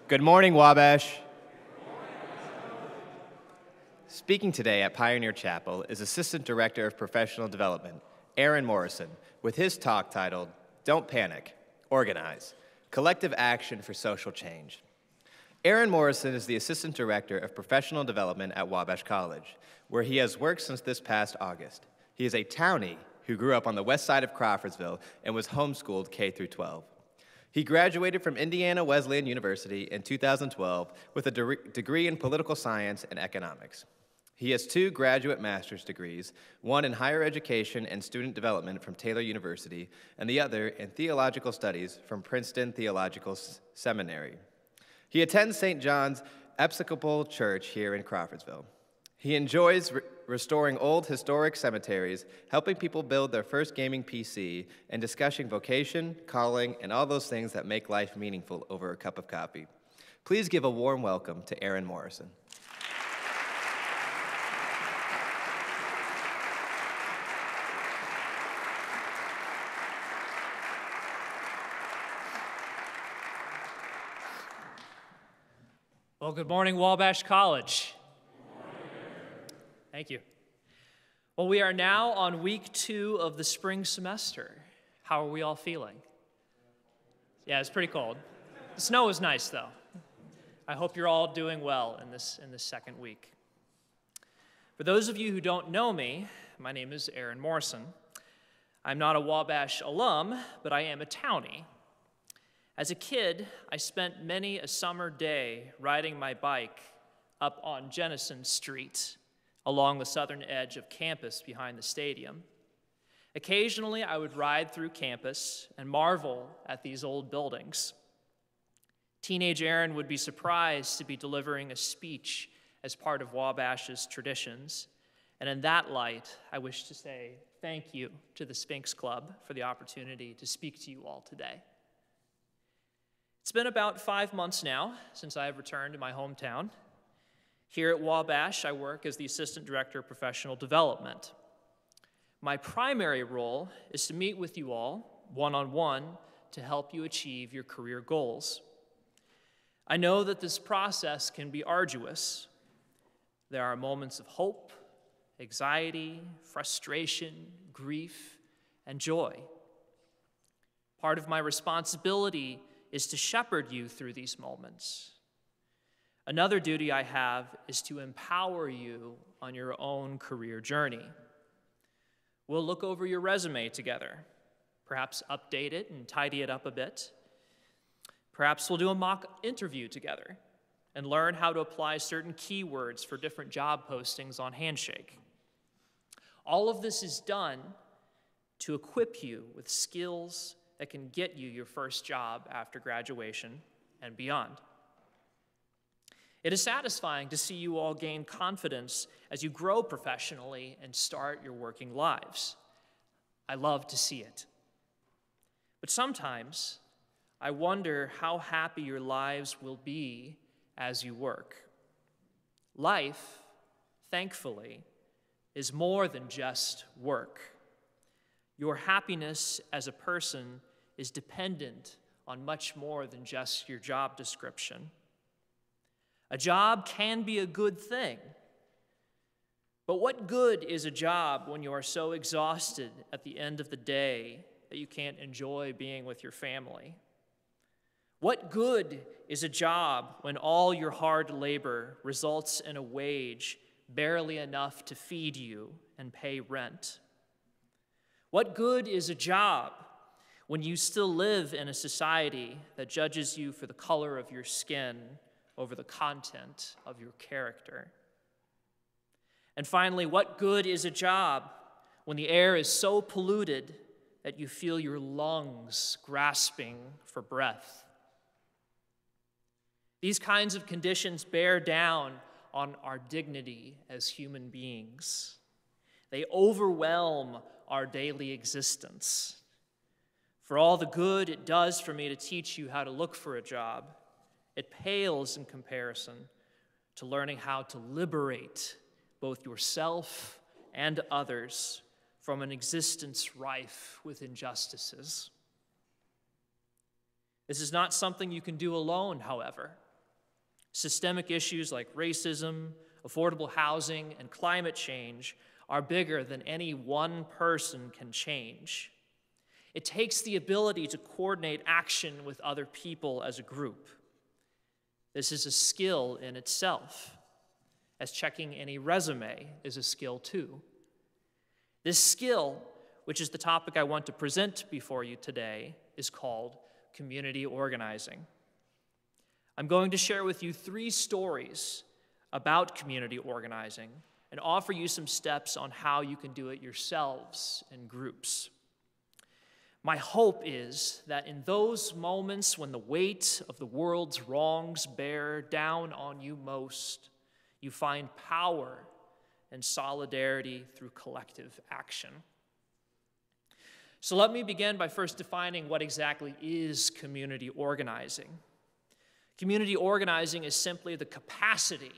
Good morning, Wabash. Speaking today at Pioneer Chapel is Assistant Director of Professional Development, Aaron Morrison, with his talk titled, Don't Panic, Organize, Collective Action for Social Change. Aaron Morrison is the Assistant Director of Professional Development at Wabash College, where he has worked since this past August. He is a townie who grew up on the west side of Crawfordsville and was homeschooled K through 12. He graduated from Indiana Wesleyan University in 2012 with a degree in political science and economics. He has 2 graduate master's degrees, one in higher education and student development from Taylor University, and the other in theological studies from Princeton Theological Seminary. He attends St. John's Episcopal Church here in Crawfordsville. He enjoys restoring old historic cemeteries, helping people build their first gaming PC, and discussing vocation, calling, and all those things that make life meaningful over a cup of coffee. Please give a warm welcome to Aaron Morrison. Well, good morning, Wabash College. Thank you. Well, we are now on week 2 of the spring semester. How are we all feeling? Yeah, it's pretty cold. The snow is nice, though. I hope you're all doing well in this second week. For those of you who don't know me, my name is Aaron Morrison. I'm not a Wabash alum, but I am a townie. As a kid, I spent many a summer day riding my bike up on Jennison Street along the southern edge of campus behind the stadium. Occasionally, I would ride through campus and marvel at these old buildings. Teenage Aaron would be surprised to be delivering a speech as part of Wabash's traditions, and in that light, I wish to say thank you to the Sphinx Club for the opportunity to speak to you all today. It's been about 5 months now since I have returned to my hometown. Here at Wabash, I work as the Assistant Director of Professional Development. My primary role is to meet with you all one-on-one to help you achieve your career goals. I know that this process can be arduous. There are moments of hope, anxiety, frustration, grief, and joy. Part of my responsibility is to shepherd you through these moments. Another duty I have is to empower you on your own career journey. We'll look over your resume together, perhaps update it and tidy it up a bit. Perhaps we'll do a mock interview together and learn how to apply certain keywords for different job postings on Handshake. All of this is done to equip you with skills that can get you your first job after graduation and beyond. It is satisfying to see you all gain confidence as you grow professionally and start your working lives. I love to see it. But sometimes I wonder how happy your lives will be as you work. Life, thankfully, is more than just work. Your happiness as a person is dependent on much more than just your job description. A job can be a good thing, but what good is a job when you are so exhausted at the end of the day that you can't enjoy being with your family? What good is a job when all your hard labor results in a wage barely enough to feed you and pay rent? What good is a job when you still live in a society that judges you for the color of your skin over the content of your character? And finally, what good is a job when the air is so polluted that you feel your lungs grasping for breath? These kinds of conditions bear down on our dignity as human beings. They overwhelm our daily existence. For all the good it does for me to teach you how to look for a job, it pales in comparison to learning how to liberate both yourself and others from an existence rife with injustices. This is not something you can do alone, however. Systemic issues like racism, affordable housing, and climate change are bigger than any one person can change. It takes the ability to coordinate action with other people as a group. This is a skill in itself, as checking any resume is a skill too. This skill, which is the topic I want to present before you today, is called community organizing. I'm going to share with you 3 stories about community organizing and offer you some steps on how you can do it yourselves in groups. My hope is that in those moments when the weight of the world's wrongs bear down on you most, you find power and solidarity through collective action. So let me begin by first defining what exactly is community organizing. Community organizing is simply the capacity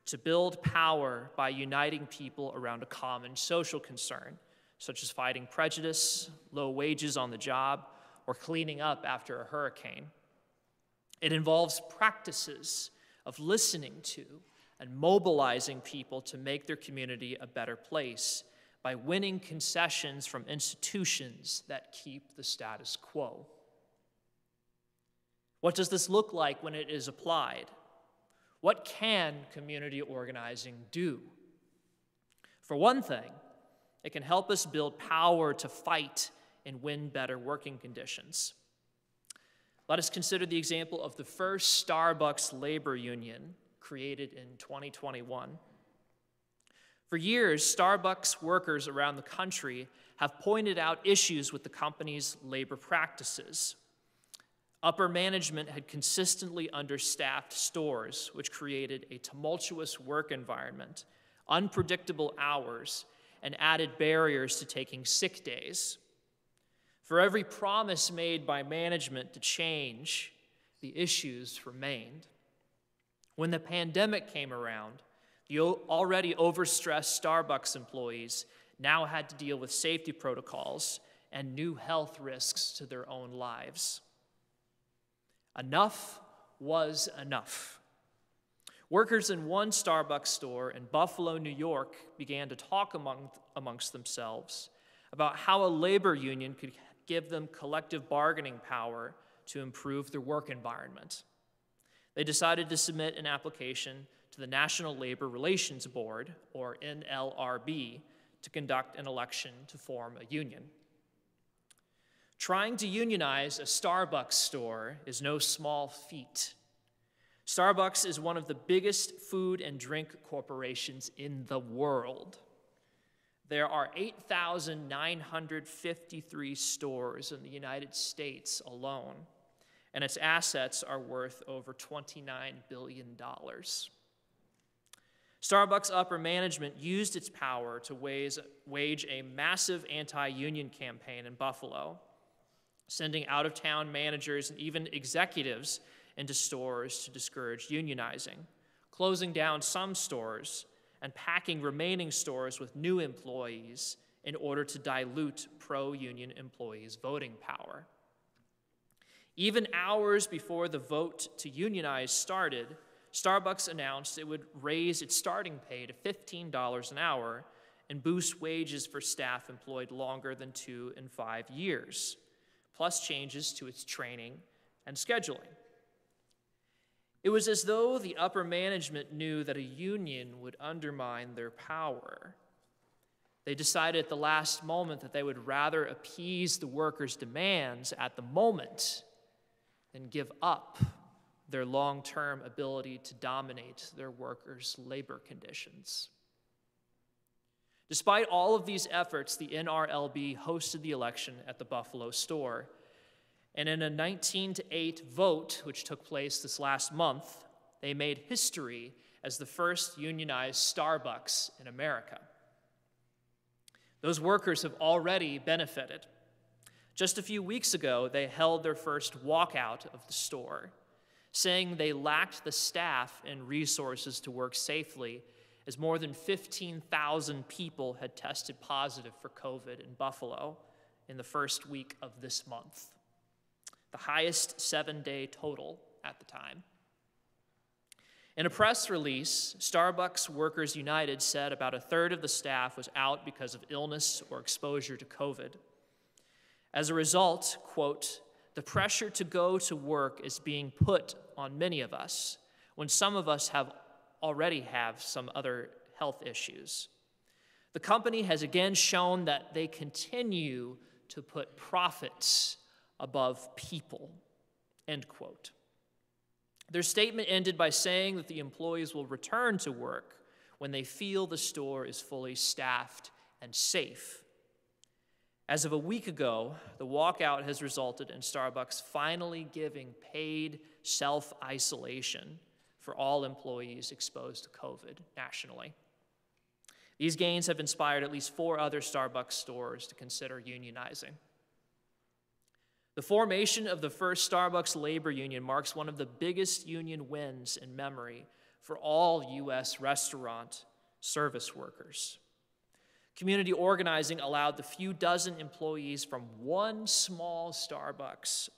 to build power by uniting people around a common social concern, such as fighting prejudice, low wages on the job, or cleaning up after a hurricane. It involves practices of listening to and mobilizing people to make their community a better place by winning concessions from institutions that keep the status quo. What does this look like when it is applied? What can community organizing do? For one thing, it can help us build power to fight and win better working conditions. Let us consider the example of the first Starbucks labor union created in 2021. For years, Starbucks workers around the country have pointed out issues with the company's labor practices. Upper management had consistently understaffed stores, which created a tumultuous work environment, unpredictable hours, and added barriers to taking sick days. For every promise made by management to change, the issues remained. When the pandemic came around, the already overstressed Starbucks employees now had to deal with safety protocols and new health risks to their own lives. Enough was enough. Workers in one Starbucks store in Buffalo, New York, began to talk amongst themselves about how a labor union could give them collective bargaining power to improve their work environment. They decided to submit an application to the National Labor Relations Board, or NLRB, to conduct an election to form a union. Trying to unionize a Starbucks store is no small feat. Starbucks is one of the biggest food and drink corporations in the world. There are 8,953 stores in the United States alone, and its assets are worth over $29 billion. Starbucks upper management used its power to wage a massive anti-union campaign in Buffalo, sending out-of-town managers and even executives into stores to discourage unionizing, closing down some stores, and packing remaining stores with new employees in order to dilute pro-union employees' voting power. Even hours before the vote to unionize started, Starbucks announced it would raise its starting pay to $15 an hour and boost wages for staff employed longer than 2 and 5 years, plus changes to its training and scheduling. It was as though the upper management knew that a union would undermine their power. They decided at the last moment that they would rather appease the workers' demands at the moment than give up their long-term ability to dominate their workers' labor conditions. Despite all of these efforts, the NRLB hosted the election at the Buffalo store. And in a 19-8 vote, which took place this last month, they made history as the first unionized Starbucks in America. Those workers have already benefited. Just a few weeks ago, they held their first walkout of the store, saying they lacked the staff and resources to work safely, as more than 15,000 people had tested positive for COVID in Buffalo in the first week of this month, the highest 7-day total at the time. In a press release, Starbucks Workers United said about a third of the staff was out because of illness or exposure to COVID. As a result, quote, "The pressure to go to work is being put on many of us when some of us already have some other health issues. The company has again shown that they continue to put profits above people," end quote. Their statement ended by saying that the employees will return to work when they feel the store is fully staffed and safe. As of a week ago, the walkout has resulted in Starbucks finally giving paid self-isolation for all employees exposed to COVID nationally. These gains have inspired at least 4 other Starbucks stores to consider unionizing. The formation of the first Starbucks labor union marks one of the biggest union wins in memory for all U.S. restaurant service workers. Community organizing allowed the few dozen employees from one small Starbucks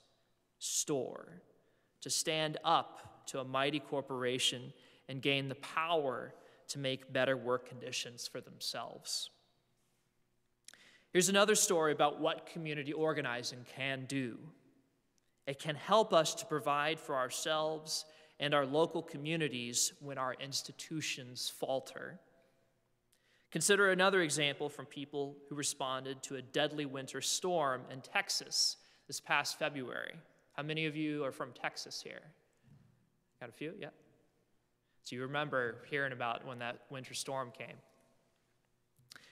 store to stand up to a mighty corporation and gain the power to make better work conditions for themselves. Here's another story about what community organizing can do. It can help us to provide for ourselves and our local communities when our institutions falter. Consider another example from people who responded to a deadly winter storm in Texas this past February. How many of you are from Texas here? Got a few? Yeah. So you remember hearing about when that winter storm came.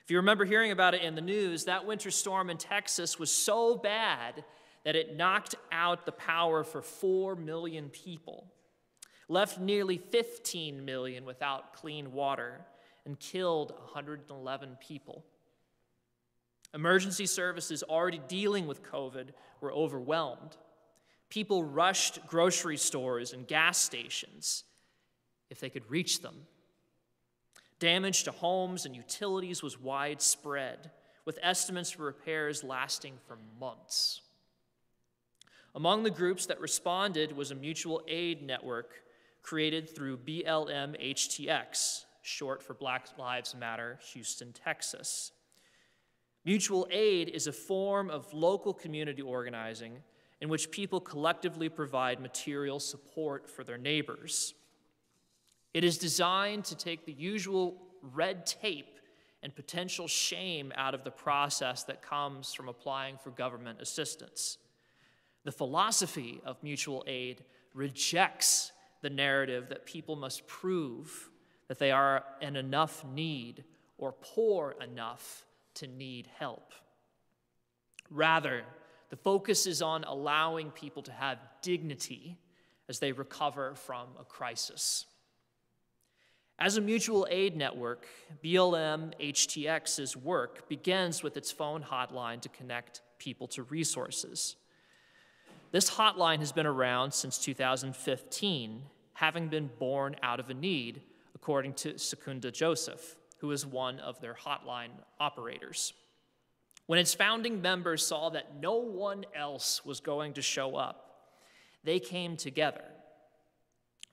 If you remember hearing about it in the news, that winter storm in Texas was so bad that it knocked out the power for 4 million people, left nearly 15 million without clean water, and killed 111 people. Emergency services already dealing with COVID were overwhelmed. People rushed grocery stores and gas stations if they could reach them. Damage to homes and utilities was widespread, with estimates for repairs lasting for months. Among the groups that responded was a mutual aid network created through BLM-HTX, short for Black Lives Matter, Houston, Texas. Mutual aid is a form of local community organizing in which people collectively provide material support for their neighbors. It is designed to take the usual red tape and potential shame out of the process that comes from applying for government assistance. The philosophy of mutual aid rejects the narrative that people must prove that they are in enough need or poor enough to need help. Rather, the focus is on allowing people to have dignity as they recover from a crisis. As a mutual aid network, BLM-HTX's work begins with its phone hotline to connect people to resources. This hotline has been around since 2015, having been born out of a need, according to Secunda Joseph, who is one of their hotline operators. When its founding members saw that no one else was going to show up, they came together.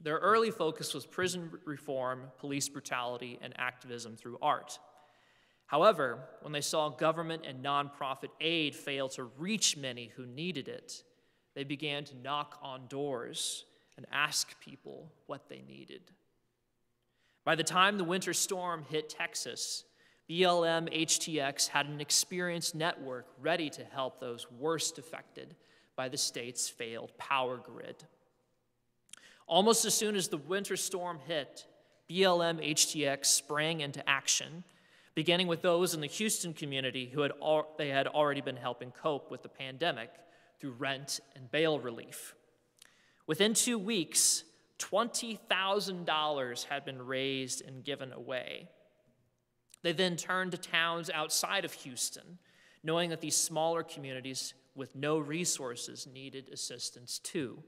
Their early focus was prison reform, police brutality, and activism through art. However, when they saw government and nonprofit aid fail to reach many who needed it, they began to knock on doors and ask people what they needed. By the time the winter storm hit Texas, BLM-HTX had an experienced network ready to help those worst affected by the state's failed power grid. Almost as soon as the winter storm hit, BLM-HTX sprang into action, beginning with those in the Houston community who they had already been helping cope with the pandemic through rent and bail relief. Within 2 weeks, $20,000 had been raised and given away. They then turned to towns outside of Houston, knowing that these smaller communities with no resources needed assistance too.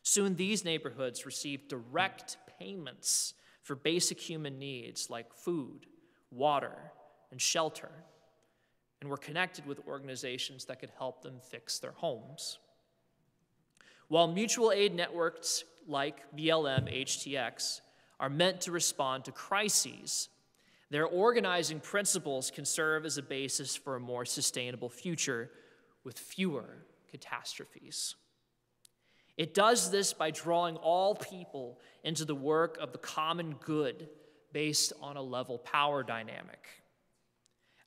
Soon these neighborhoods received direct payments for basic human needs like food, water, and shelter, and were connected with organizations that could help them fix their homes. While mutual aid networks like BLM HTX are meant to respond to crises. Their organizing principles can serve as a basis for a more sustainable future with fewer catastrophes. It does this by drawing all people into the work of the common good based on a level power dynamic,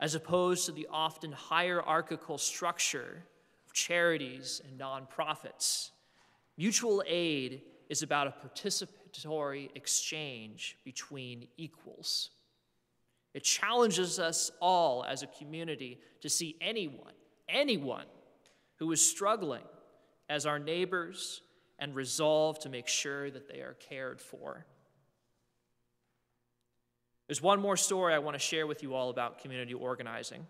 as opposed to the often hierarchical structure of charities and nonprofits. Mutual aid is about a participatory exchange between equals. It challenges us all as a community to see anyone who is struggling as our neighbors and resolve to make sure that they are cared for. There's one more story I want to share with you all about community organizing.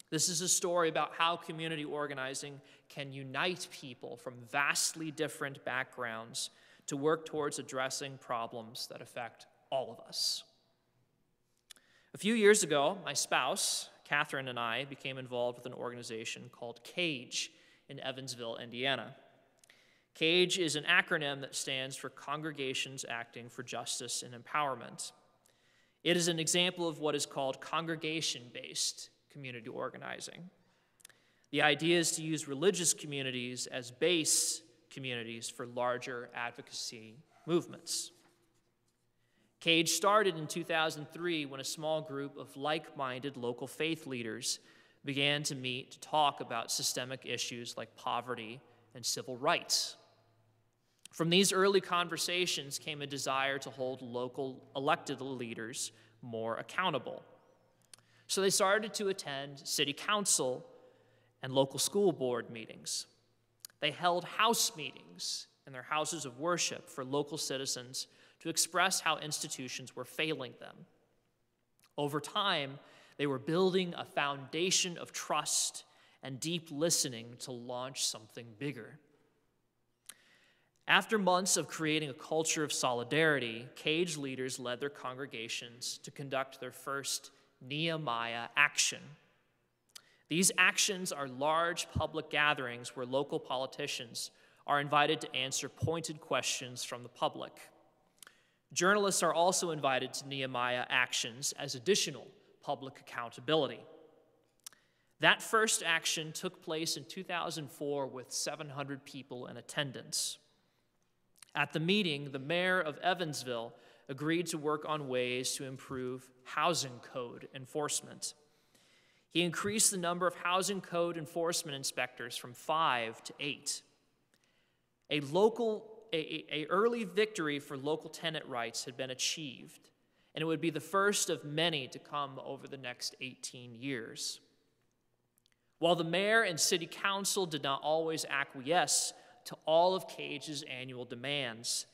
This is a story about how community organizing can unite people from vastly different backgrounds to work towards addressing problems that affect all of us. A few years ago, my spouse, Catherine, and I became involved with an organization called CAGE in Evansville, Indiana. CAGE is an acronym that stands for Congregations Acting for Justice and Empowerment. It is an example of what is called congregation-based community organizing. The idea is to use religious communities as base communities for larger advocacy movements. CAGE started in 2003 when a small group of like-minded local faith leaders began to meet to talk about systemic issues like poverty and civil rights. From these early conversations came a desire to hold local elected leaders more accountable. So they started to attend city council and local school board meetings. They held house meetings in their houses of worship for local citizens to express how institutions were failing them. Over time, they were building a foundation of trust and deep listening to launch something bigger. After months of creating a culture of solidarity, CAGE leaders led their congregations to conduct their first Nehemiah action. These actions are large public gatherings where local politicians are invited to answer pointed questions from the public. Journalists are also invited to Nehemiah actions as additional public accountability. That first action took place in 2004 with 700 people in attendance. At the meeting, the mayor of Evansville agreed to work on ways to improve housing code enforcement. He increased the number of housing code enforcement inspectors from 5 to 8. A early victory for local tenant rights had been achieved, and it would be the first of many to come over the next 18 years. While the mayor and city council did not always acquiesce to all of CAGE's annual demands,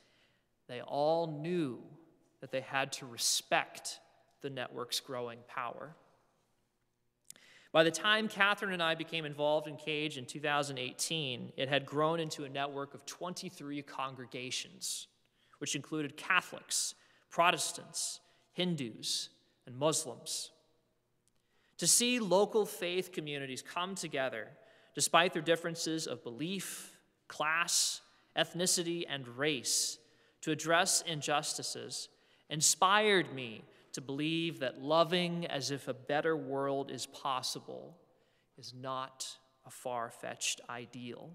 they all knew that they had to respect the network's growing power. By the time Catherine and I became involved in CAGE in 2018, it had grown into a network of 23 congregations, which included Catholics, Protestants, Hindus, and Muslims. To see local faith communities come together, despite their differences of belief, class, ethnicity, and race, to address injustices, inspired me to believe that loving as if a better world is possible is not a far-fetched ideal.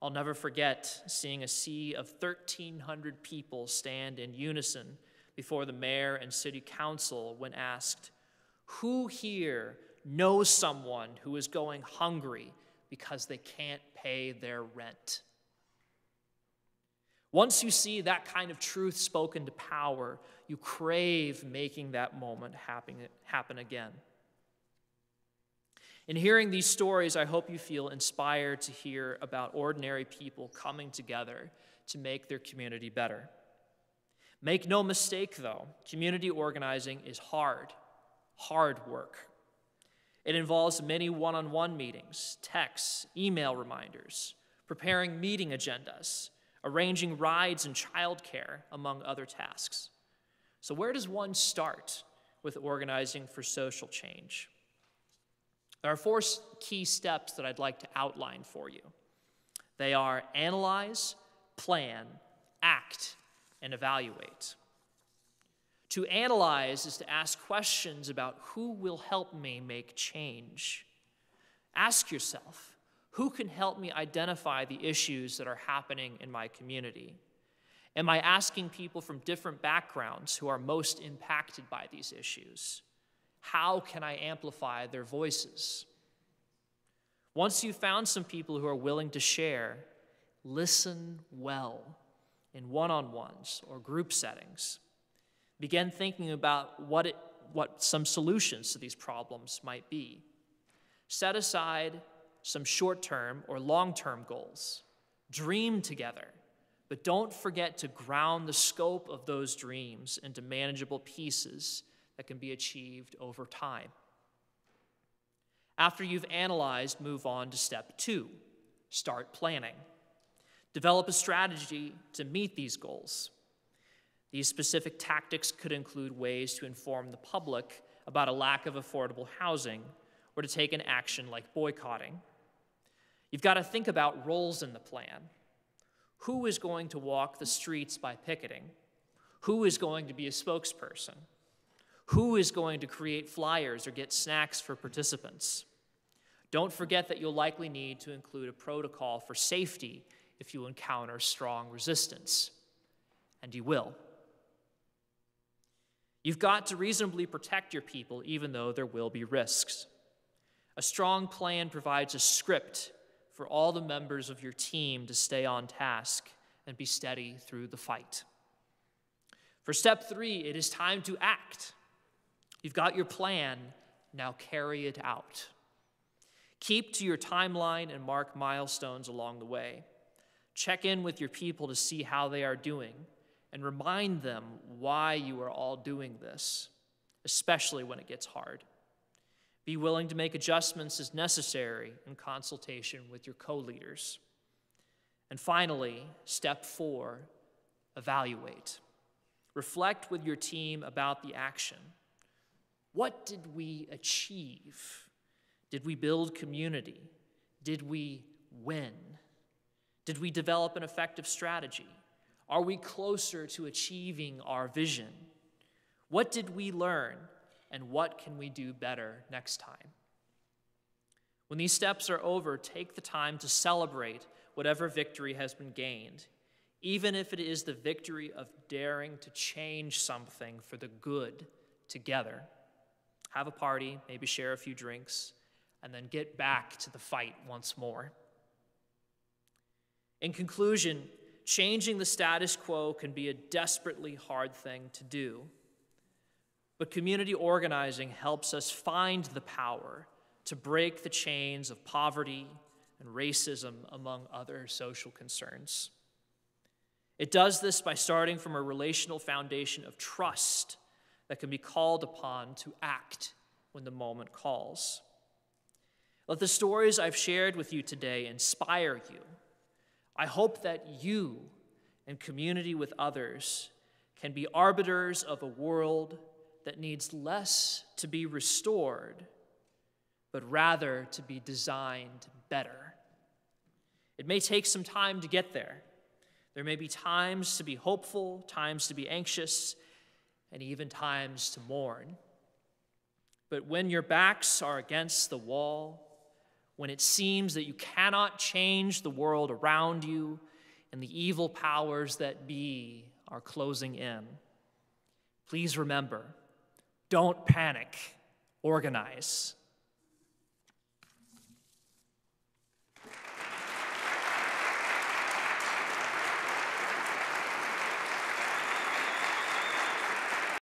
I'll never forget seeing a sea of 1,300 people stand in unison before the mayor and city council when asked, "Who here knows someone who is going hungry because they can't pay their rent?" Once you see that kind of truth spoken to power, you crave making that moment happen again. In hearing these stories, I hope you feel inspired to hear about ordinary people coming together to make their community better. Make no mistake, though, community organizing is hard work. It involves many one-on-one meetings, texts, email reminders, preparing meeting agendas, arranging rides and childcare, among other tasks. So where does one start with organizing for social change? There are 4 key steps that I'd like to outline for you. They are analyze, plan, act, and evaluate. To analyze is to ask questions about who will help me make change. Ask yourself, who can help me identify the issues that are happening in my community? Am I asking people from different backgrounds who are most impacted by these issues? How can I amplify their voices? Once you've found some people who are willing to share, listen well in one-on-ones or group settings. Begin thinking about what some solutions to these problems might be. Set aside some short-term or long-term goals. Dream together, but don't forget to ground the scope of those dreams into manageable pieces that can be achieved over time. After you've analyzed, move on to step 2. Start planning. Develop a strategy to meet these goals. These specific tactics could include ways to inform the public about a lack of affordable housing or to take an action like boycotting. You've got to think about roles in the plan. Who is going to walk the streets by picketing? Who is going to be a spokesperson? Who is going to create flyers or get snacks for participants? Don't forget that you'll likely need to include a protocol for safety if you encounter strong resistance, and you will. You've got to reasonably protect your people even though there will be risks. A strong plan provides a script for all the members of your team to stay on task and be steady through the fight. For step 3, it is time to act. You've got your plan, now carry it out. Keep to your timeline and mark milestones along the way. Check in with your people to see how they are doing and remind them why you are all doing this, especially when it gets hard. Be willing to make adjustments as necessary in consultation with your co-leaders. And finally, step 4, evaluate. Reflect with your team about the action. What did we achieve? Did we build community? Did we win? Did we develop an effective strategy? Are we closer to achieving our vision? What did we learn? And what can we do better next time? When these steps are over, take the time to celebrate whatever victory has been gained, even if it is the victory of daring to change something for the good together. Have a party, maybe share a few drinks, and then get back to the fight once more. In conclusion, changing the status quo can be a desperately hard thing to do. But community organizing helps us find the power to break the chains of poverty and racism, among other social concerns. It does this by starting from a relational foundation of trust that can be called upon to act when the moment calls. Let the stories I've shared with you today inspire you. I hope that you, in community with others, can be arbiters of a world that needs less to be restored, but rather to be designed better. It may take some time to get there. There may be times to be hopeful, times to be anxious, and even times to mourn. But when your backs are against the wall, when it seems that you cannot change the world around you, and the evil powers that be are closing in, please remember, don't panic, organize.